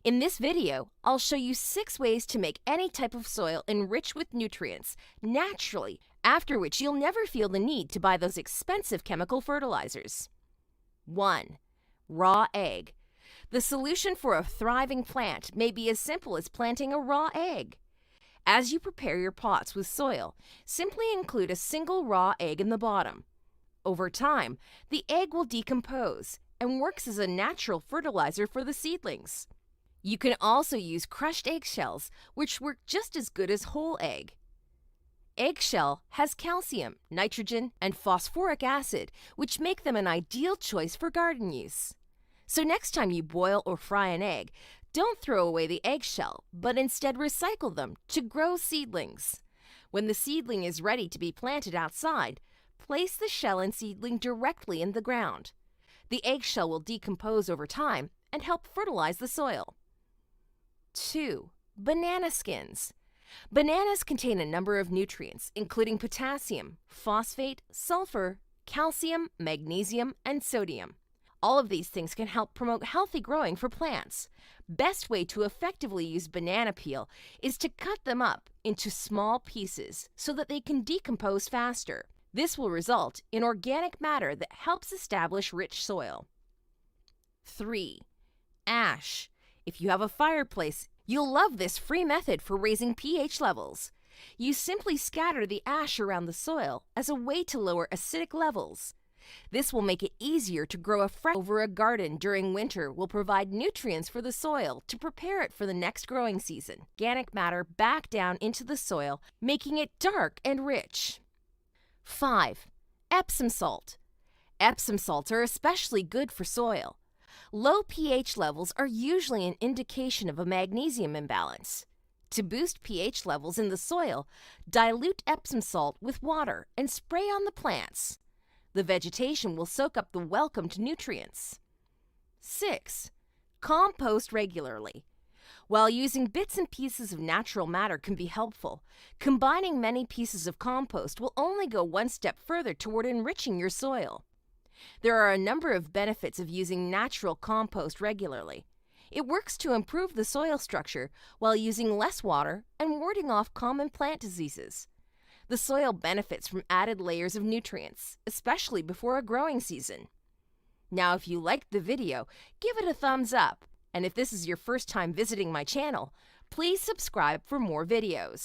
In this video, I'll show you 6 ways to make any type of soil enriched with nutrients naturally, after which you'll never feel the need to buy those expensive chemical fertilizers. 1. Raw egg. The solution for a thriving plant may be as simple as planting a raw egg. As you prepare your pots with soil, simply include a single raw egg in the bottom. Over time, the egg will decompose and works as a natural fertilizer for the seedlings. You can also use crushed eggshells, which work just as good as whole egg. Eggshell has calcium, nitrogen, and phosphoric acid, which make them an ideal choice for garden use. So next time you boil or fry an egg, don't throw away the eggshell, but instead recycle them to grow seedlings. When the seedling is ready to be planted outside, place the shell and seedling directly in the ground. The eggshell will decompose over time and help fertilize the soil. 2. Banana skins. Bananas contain a number of nutrients, including potassium, phosphate, sulfur, calcium, magnesium, and sodium. All of these things can help promote healthy growing for plants. Best way to effectively use banana peel is to cut them up into small pieces so that they can decompose faster. This will result in organic matter that helps establish rich soil. 3. Ash. If you have a fireplace, you'll love this free method for raising pH levels. You simply scatter the ash around the soil as a way to lower acidic levels. This will make it easier to grow over a garden during winter will provide nutrients for the soil to prepare it for the next growing season. Organic matter back down into the soil, making it dark and rich. 5. Epsom salt. Epsom salts are especially good for soil. Low pH levels are usually an indication of a magnesium imbalance. To boost pH levels in the soil, dilute Epsom salt with water and spray on the plants. The vegetation will soak up the welcomed nutrients. 6. Compost regularly. While using bits and pieces of natural matter can be helpful, combining many pieces of compost will only go one step further toward enriching your soil. There are a number of benefits of using natural compost regularly. It works to improve the soil structure while using less water and warding off common plant diseases. The soil benefits from added layers of nutrients, especially before a growing season. Now, if you liked the video, give it a thumbs up. And if this is your first time visiting my channel, please subscribe for more videos.